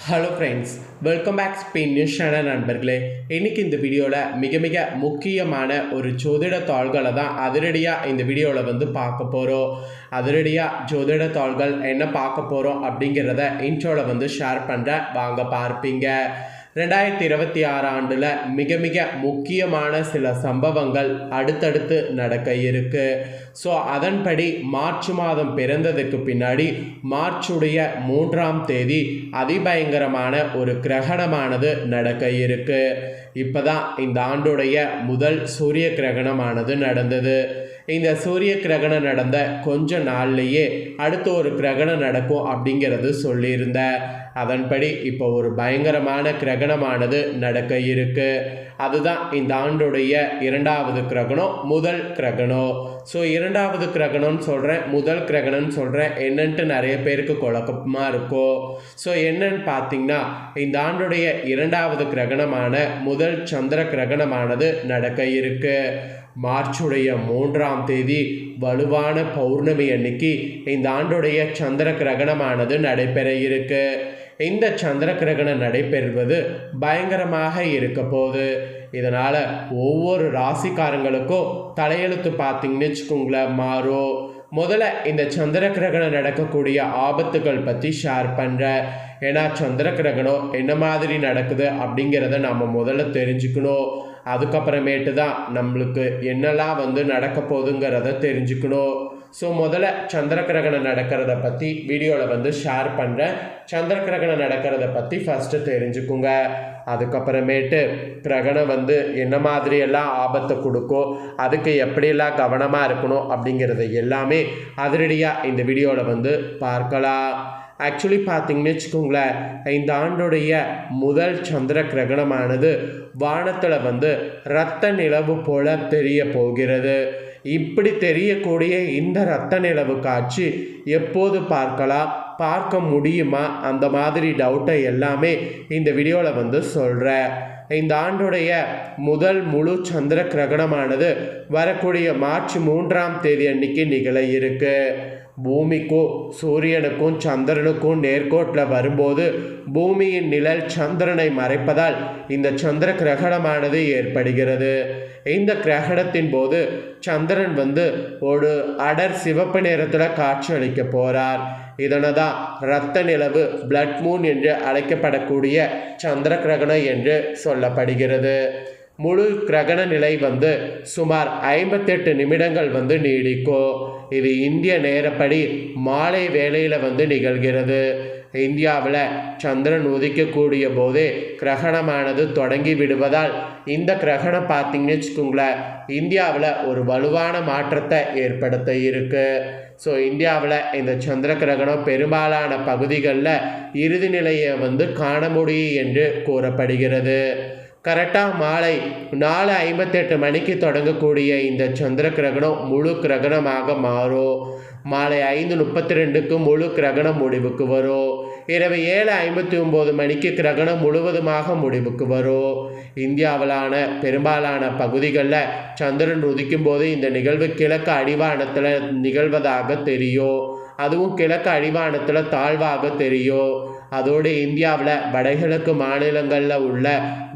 Hello friends, welcome back Spain news channel நண்பர்களே. இன்றைக்கி இந்த வீடியோவில் மிக முக்கியமான ஒரு ஜோதிட தாள்களை தான் அதிரடியாக இந்த வீடியோவில் பார்க்க போகிறோம். அதிரடியாக ஜோதிட தாள்கள் என்ன பார்க்க போகிறோம் அப்படிங்கிறத இன்ட்ரோவில் ஷேர் பண்ணுறேன், வாங்க பார்ப்பீங்க. 2026 ஆண்டில் மிக முக்கியமான சில சம்பவங்கள் அடுத்தடுத்து நடக்க இருக்கு. ஸோ அதன்படி மார்ச் மாதம் பிறந்ததுக்கு பின்னாடி மார்ச்சுடைய 3ஆம் தேதி அதிபயங்கரமான ஒரு கிரகணமானது நடக்க இருக்கு. இப்போதான் இந்த ஆண்டுடைய முதல் சூரிய கிரகணமானது நடந்தது. இந்த சூரிய கிரகணம் நடந்த கொஞ்ச நாள்லேயே அடுத்த ஒரு கிரகணம் நடக்கும் அப்படிங்கிறது சொல்லியிருந்தேன். அதன்படி இப்போ ஒரு பயங்கரமான கிரகணமானது நடக்க இருக்கு. அதுதான் இந்த ஆண்டுடைய 2வது கிரகணம், முதல் கிரகணம். ஸோ 2வது கிரகணம்னு சொல்கிறேன், முதல் கிரகணம்னு சொல்கிறேன், என்னன்ட்டு நிறைய பேருக்கு குழப்பமாக இருக்கும். ஸோ என்னன்னு பார்த்தீங்கன்னா, இந்த ஆண்டுடைய 2வது கிரகணமான முதல் சந்திர கிரகணமானது நடக்க இருக்கு. மார்ச்சுடைய 3ஆம் தேதி வலுவான பௌர்ணமி அன்னைக்கு இந்த ஆண்டுடைய சந்திர கிரகணமானது நடைபெற இருக்கு. இந்த சந்திர கிரகணம் நடைபெறுவது பயங்கரமாக இருக்க போகுது. இதனால் ஒவ்வொரு ராசிக்காரங்களுக்கும் தலையெழுத்து பார்த்தீங்கன்னு வச்சுக்கோங்களேன் மாறும். முதல்ல இந்த சந்திர கிரகணம் நடக்கக்கூடிய ஆபத்துகள் பற்றி ஷேர் பண்ணுறேன். ஏன்னா சந்திர கிரகணம் என்ன மாதிரி நடக்குது அப்படிங்கிறத நம்ம முதல்ல தெரிஞ்சுக்கணும். அதுக்கப்புறமேட்டு தான் நம்மளுக்கு என்னெல்லாம் நடக்க போகுதுங்கிறத தெரிஞ்சுக்கணும். ஸோ முதல்ல சந்திர கிரகணம் நடக்கிறத பற்றி வீடியோவில் ஷேர் பண்ணுறேன். சந்திர கிரகணம் நடக்கிறத பற்றி ஃபஸ்ட்டு தெரிஞ்சுக்குங்க. அதுக்கப்புறமேட்டு கிரகணம் என்ன மாதிரியெல்லாம் ஆபத்தை கொடுக்கும், அதுக்கு எப்படியெல்லாம் கவனமாக இருக்கணும் அப்படிங்கிறத எல்லாமே அதிரடியாக இந்த வீடியோவில் பார்க்கலாம். ஆக்சுவலி பார்த்தீங்கன்னு வச்சுக்கோங்களேன், இந்த ஆண்டுடைய முதல் சந்திர கிரகணமானது வானத்தில் இரத்த நிலவு போல தெரிய போகிறது. இப்படி தெரியக்கூடிய இந்த இரத்த நிலவு காட்சி எப்போது பார்க்க முடியுமா, அந்த மாதிரி டவுட்டை எல்லாமே இந்த வீடியோவில் சொல்கிறேன். இந்த ஆண்டுடைய முதல் முழு சந்திர கிரகணமானது வரக்கூடிய மார்ச் 3ஆம் தேதி அன்னைக்கு நிகழ இருக்கு. பூமிக்கும் சூரியனுக்கும் சந்திரனுக்கும் நேர்கோட்டில் வரும்போது பூமியின் நிழல் சந்திரனை மறைப்பதால் இந்த சந்திர கிரகணமானது ஏற்படுகிறது. இந்த கிரகணத்தின் போது சந்திரன் ஒரு அடர் சிவப்பு நிறத்தில் காட்சி அளிக்க போகிறார். இதனை தான் இரத்த நிலவு, பிளட் மூன் என்று அழைக்கப்படக்கூடிய சந்திர கிரகணம் என்று சொல்லப்படுகிறது. முழு கிரகண நிலை சுமார் 58 நிமிடங்கள் நீடிக்கும். இது இந்திய நேரப்படி மாலை வேளையில் நிகழ்கிறது. இந்தியாவில் சந்திரன் உதிக்கக்கூடிய போதே கிரகணமானது தொடங்கி விடுவதால் இந்த கிரகணம் பார்த்தீங்கன்னு வச்சுக்கோங்களேன், இந்தியாவில் ஒரு வலுவான மாற்றத்தை ஏற்படுத்த இருக்கு. ஸோ இந்தியாவில் இந்த சந்திர கிரகணம் பெரும்பாலான பகுதிகளில் இறுதி நிலையை காண முடியும் என்று கூறப்படுகிறது. கரெக்டாக மாலை 4:58 மணிக்கு தொடங்கக்கூடிய இந்த சந்திர கிரகணம் முழு கிரகணமாக மாறும். மாலை 5:32க்கு முழு கிரகணம் முடிவுக்கு வரும். இரவு 7:59 மணிக்கு கிரகணம் முழுவதுமாக முடிவுக்கு வரும். இந்தியாவிலான பெரும்பாலான பகுதிகளில் சந்திரன் உதிக்கும் போது இந்த நிகழ்வு கிழக்கு அடிவானத்தில் நிகழ்வதாக தெரியும். அதுவும் கிழக்கு அடிவானத்தில் தாழ்வாக தெரியும். அதோடு இந்தியாவில் வடகிழக்கு மாநிலங்களில் உள்ள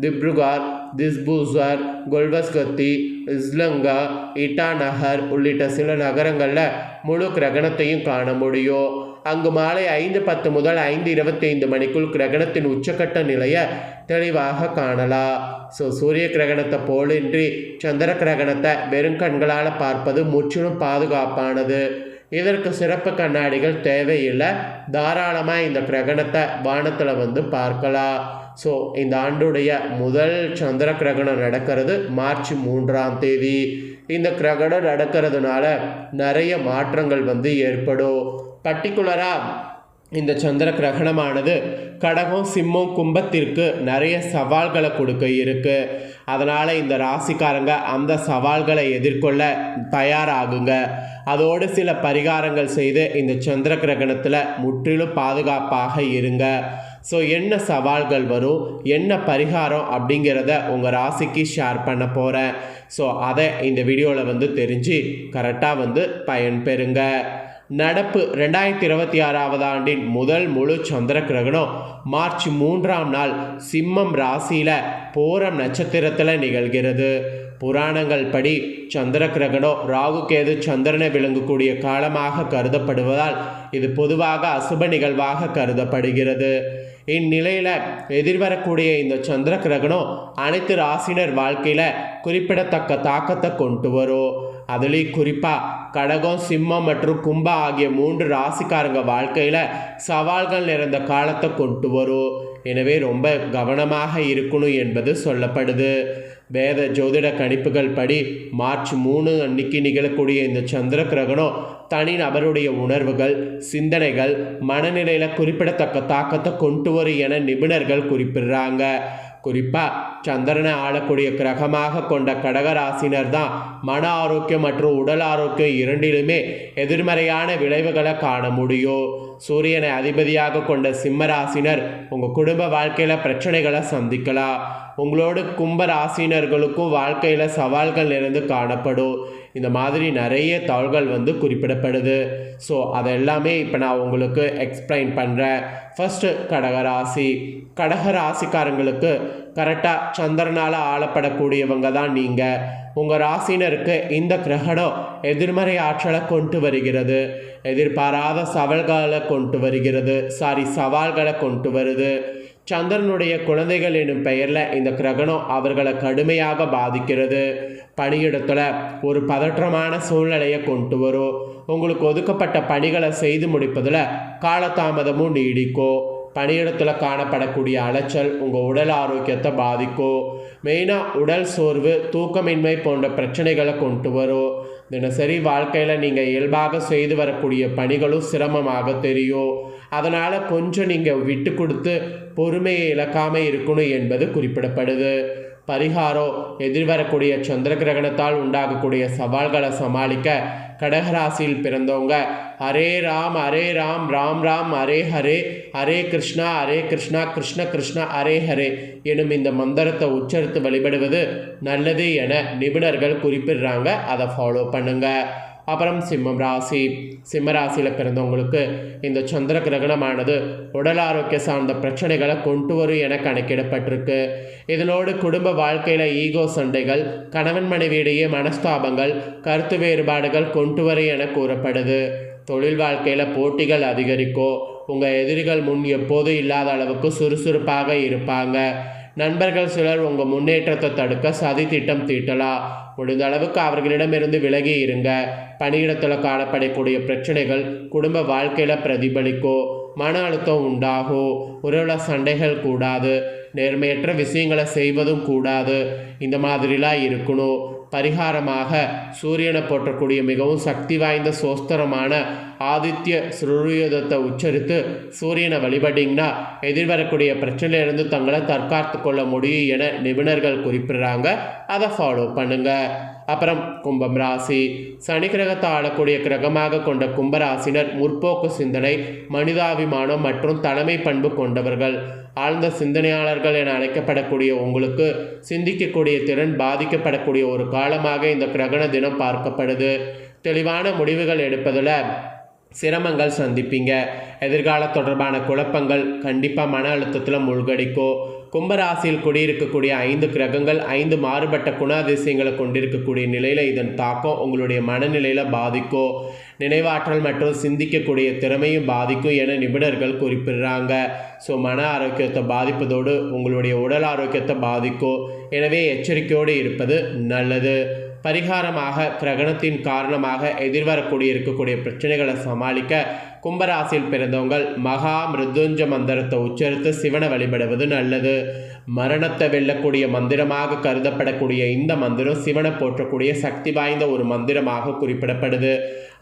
திப்ருகார், திஸ்பூசர், கொல்வஸ்கத்தி, இஸ்லங்கா, இட்டாநகர் உள்ளிட்ட சில நகரங்களில் முழு கிரகணத்தையும் காண முடியும். அங்கு மாலை 5:10 முதல் 5:25 மணிக்குள் கிரகணத்தின் உச்சக்கட்ட நிலையை தெளிவாக காணலாம். ஸோ சூரிய கிரகணத்தை போலின்றி சந்திர கிரகணத்தை வெறும் கண்களால் பார்ப்பது முற்றிலும் பாதுகாப்பானது. இதற்கு சிறப்பு கண்ணாடிகள் தேவையில்லை. தாராளமாக இந்த கிரகணத்தை வானத்தில் பார்க்கலாம். ஸோ இந்த ஆண்டுடைய முதல் சந்திர கிரகணம் நடக்கிறது மார்ச் 3ஆம் தேதி. இந்த கிரகணம் நடக்கிறதுனால நிறைய மாற்றங்கள் ஏற்படும். பர்டிகுலராக இந்த சந்திர கிரகணமானது கடகம், சிம்மம், கும்பத்திற்கு நிறைய சவால்களை கொடுக்க இருக்கு. அதனால் இந்த ராசிக்காரங்க அந்த சவால்களை எதிர்கொள்ள தயாராகுங்க. அதோடு சில பரிகாரங்கள் செய்து இந்த சந்திர கிரகணத்தில் முற்றிலும் பாதுகாப்பாக இருங்க. ஸோ என்ன சவால்கள் வரும், என்ன பரிகாரம் அப்படிங்கிறத உங்கள் ராசிக்கு ஷேர் பண்ண போகிறேன். ஸோ அதை இந்த வீடியோவில் தெரிஞ்சு கரெக்டாக பயன்பெறுங்க. நடப்பு 2026 ஆண்டின் முதல் முழு சந்திர கிரகணம் மார்ச் 3ஆம் நாள் சிம்மம் ராசியில் பூரம் நட்சத்திரத்தில் நிகழ்கிறது. புராணங்கள் படி சந்திர கிரகணம் ராகு கேது சந்திரனை விளங்கக்கூடிய காலமாக கருதப்படுவதால் இது பொதுவாக அசுப நிகழ்வாக கருதப்படுகிறது. இந்நிலையில் எதிர்வரக்கூடிய இந்த சந்திர கிரகணம் அனைத்து ராசினர் வாழ்க்கையில் குறிப்பிடத்தக்க தாக்கத்தை கொண்டு வரும். அதுலேயும் குறிப்பாக கடகம், சிம்மம் மற்றும் கும்பம் ஆகிய 3 ராசிக்காரங்க வாழ்க்கையில் சவால்கள் நிறைந்த காலத்தை கொண்டு வரும். எனவே ரொம்ப கவனமாக இருக்கணும் என்பது சொல்லப்படுது. வேத ஜோதிட கணிப்புகள் படி மார்ச் 3 அன்னைக்கு நிகழக்கூடிய இந்த சந்திர கிரகணம் தனி நபருடைய உணர்வுகள், சிந்தனைகள், மனநிலையில் குறிப்பிடத்தக்க தாக்கத்தை கொண்டு வரும் என நிபுணர்கள் குறிப்பிடுறாங்க. குறிப்பாக சந்திரனை ஆளக்கூடிய கிரகமாக கொண்ட கடகராசினர் தான் மன ஆரோக்கியம் மற்றும் உடல் ஆரோக்கியம் இரண்டிலுமே எதிர்மறையான விளைவுகளை காண முடியும். சூரியனை அதிபதியாக கொண்ட சிம்ம ராசினர் உங்கள் குடும்ப வாழ்க்கையில் பிரச்சனைகளை சந்திக்கலாம். உங்களோட கும்ப ராசினர்களுக்கும் வாழ்க்கையில் சவால்கள் நிறைந்து காணப்படும். இந்த மாதிரி நிறைய தகவல்கள் குறிப்பிடப்படுது. ஸோ அதெல்லாமே இப்போ நான் உங்களுக்கு எக்ஸ்பிளைன் பண்ணுறேன். ஃபஸ்ட்டு கடகராசி. கடகராசிக்காரங்களுக்கு கரெக்டாக சந்திரனால் ஆளப்படக்கூடியவங்க தான் நீங்கள். உங்கள் ராசினருக்கு இந்த கிரகணம் எதிர்மறை ஆற்றலை கொண்டு வருகிறது. எதிர்பாராத சவால்களை கொண்டு வருது. சந்திரனுடைய குழந்தைகள் எனும் பெயரில் இந்த கிரகணம் அவர்களை கடுமையாக பாதிக்கிறது. பணியிடத்தில் ஒரு பதற்றமான சூழ்நிலையை கொண்டு வரும். உங்களுக்கு ஒதுக்கப்பட்ட பணிகளை செய்து முடிப்பதில் காலதாமதமும் நீடிக்கும். பணியிடத்தில் காணப்படக்கூடிய அலைச்சல் உங்கள் உடல் ஆரோக்கியத்தை பாதிக்கும். மெயினாக உடல் சோர்வு, தூக்கமின்மை போன்ற பிரச்சனைகளை கொண்டு வரும். தினசரி வாழ்க்கையில் நீங்கள் இயல்பாக செய்து வரக்கூடிய பணிகளும் சிரமமாக தெரியும். அதனால் கொஞ்சம் நீங்கள் விட்டு கொடுத்து பொறுமையை இழக்காமல் இருக்கணும் என்பது குறிப்பிடப்படுது. பரிகாரம். எதிர்வரக்கூடிய சந்திர கிரகணத்தால் உண்டாகக்கூடிய சவால்களை சமாளிக்க கடகராசியில் பிறந்தவங்க ஹரே ராம் ராம் ராம் ஹரே ஹரே, ஹரே கிருஷ்ணா கிருஷ்ண கிருஷ்ண ஹரே ஹரே எனும் இந்த மந்திரத்தை உச்சரித்து வழிபடுவது நல்லது என நிபுணர்கள் குறிப்பிடுறாங்க. அதை ஃபாலோ பண்ணுங்க. அப்புறம் சிம்மம் ராசி. சிம்ம ராசியில் பிறந்தவங்களுக்கு இந்த சந்திர கிரகணமானது உடல் ஆரோக்கிய சார்ந்த பிரச்சனைகளை கொண்டு வரும் என கணக்கிடப்பட்டிருக்கு. இதனோடு குடும்ப வாழ்க்கையில் ஈகோ சண்டைகள், கணவன் மனைவியிடையே மனஸ்தாபங்கள், கருத்து வேறுபாடுகள் கொண்டு வரும் என கூறப்படுது. தொழில் வாழ்க்கையில் போட்டிகள் அதிகரிக்கும். உங்கள் எதிரிகள் முன் எப்போதும் இல்லாத அளவுக்கு சுறுசுறுப்பாக இருப்பாங்க. நண்பர்கள் சிலர் உங்கள் முன்னேற்றத்தை தடுக்க சதி திட்டம் தீட்டலாம். முடிந்த அளவுக்கு அவர்களிடமிருந்து விலகி இருங்க. பணியிடத்தில் காணப்படக்கூடிய பிரச்சனைகள் குடும்ப வாழ்க்கையில் பிரதிபலிக்கும். மன அழுத்தம் உண்டாகும். உறவுல சண்டைகள் கூடாது. நேர்மையற்ற விஷயங்களை செய்வதும் கூடாது. இந்த மாதிரிலாம் இருக்கணும். பரிகாரமாக சூரியனை போற்றக்கூடிய மிகவும் சக்தி வாய்ந்த சோஸ்திரமான ஆதித்ய சூரியோதத்தை உச்சரித்து சூரியனை வழிபடிங்கன்னா எதிர்வரக்கூடிய பிரச்சனையிலிருந்து தங்களை தற்காத்து கொள்ள முடியும் என நிபுணர்கள் குறிப்பிடுறாங்க. அதை ஃபாலோ பண்ணுங்க. அப்புறம் கும்பம் ராசி. சனி கிரகத்தை ஆளக்கூடிய கிரகமாக கொண்ட கும்பராசினர் முற்போக்கு சிந்தனை, மனிதாபிமானம் மற்றும் தலைமை பண்பு கொண்டவர்கள். ஆழ்ந்த சிந்தனையாளர்கள் என அழைக்கப்படக்கூடிய உங்களுக்கு சிந்திக்கக்கூடிய திறன் பாதிக்கப்படக்கூடிய ஒரு காலமாக இந்த கிரகண தினம் பார்க்கப்படுது. தெளிவான முடிவுகள் எடுப்பதில் சிரமங்கள் சந்திப்பீங்க. எதிர்கால தொடர்பான குழப்பங்கள் கண்டிப்பாக மன அழுத்தத்தில் மூழ்கடிக்கும். கும்பராசியில் குடியிருக்கக்கூடிய 5 கிரகங்கள் 5 மாறுபட்ட குணாதிசயங்களை கொண்டிருக்கக்கூடிய நிலையில் இதன் தாக்கம் உங்களுடைய மனநிலையில் பாதிக்கும். நினைவாற்றல் மற்றும் சிந்திக்கக்கூடிய திறமையும் பாதிக்கும் என நிபுணர்கள் குறிப்பிடுறாங்க. ஸோ மன ஆரோக்கியத்தை பாதிப்பதோடு உங்களுடைய உடல் ஆரோக்கியத்தை பாதிக்கும். எனவே எச்சரிக்கையோடு இருப்பது நல்லது. பரிகாரமாக கிரகணத்தின் காரணமாக எதிர்வரக்கூடிய இருக்கக்கூடிய பிரச்சனைகளை சமாளிக்க கும்பராசியில் பிறந்தவங்கள் மகா மிருத்யுஞ்ச மந்திரத்தை உச்சரித்து சிவனை வழிபடுவது நல்லது. மரணத்தை வெல்லக்கூடிய மந்திரமாக கருதப்படக்கூடிய இந்த மந்திரம் சிவனை போற்றக்கூடிய சக்தி வாய்ந்த ஒரு மந்திரமாக குறிப்பிடப்படுது.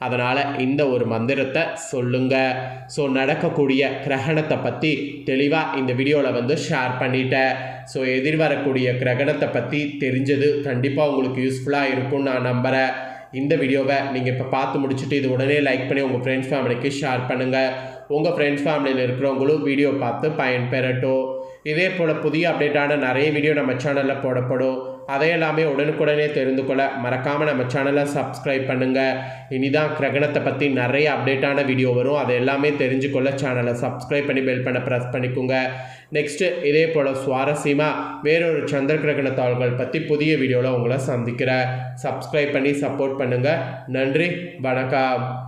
அதனால் இந்த ஒரு மந்திரத்தை சொல்லுங்க. ஸோ நடக்கக்கூடிய கிரகணத்தை பற்றி தெளிவாக இந்த வீடியோவில் ஷேர் பண்ணிட்டேன். ஸோ எதிர்வரக்கூடிய கிரகணத்தை பற்றி தெரிஞ்சது கண்டிப்பாக உங்களுக்கு யூஸ்ஃபுல்லாக இருக்கும்னு நான் நம்புகிறேன். இந்த வீடியோவை நீங்கள் இப்போ பார்த்து முடிச்சுட்டு இது உடனே லைக் பண்ணி உங்கள் ஃப்ரெண்ட்ஸ் ஃபேமிலிக்கு ஷேர் பண்ணுங்கள். உங்கள் ஃப்ரெண்ட்ஸ் ஃபேமிலியில் இருக்கிறவங்களும் வீடியோ பார்த்து பயன்பெறட்டும். இதே போல் புதிய அப்டேட்டான நிறைய வீடியோ நம்ம சேனலில் போடப்படும். அதையெல்லாமே உடனுக்குடனே தெரிந்து கொள்ள மறக்காமல் நம்ம சேனலை சப்ஸ்கிரைப் பண்ணுங்கள். இனிதான் கிரகணத்தை பற்றி நிறைய அப்டேட்டான வீடியோ வரும். அதை எல்லாமே தெரிஞ்சுக்கொள்ள சேனலை சப்ஸ்கிரைப் பண்ணி பெல் பண்ண ப்ரெஸ் பண்ணிக்கோங்க. நெக்ஸ்ட்டு இதே போல் சுவாரஸ்யமாக வேறொரு சந்திர கிரகண தாள்கள் பற்றி புதிய வீடியோவில் உங்களை சந்திக்கிறேன். சப்ஸ்கிரைப் பண்ணி சப்போர்ட் பண்ணுங்கள். நன்றி, வணக்கம்.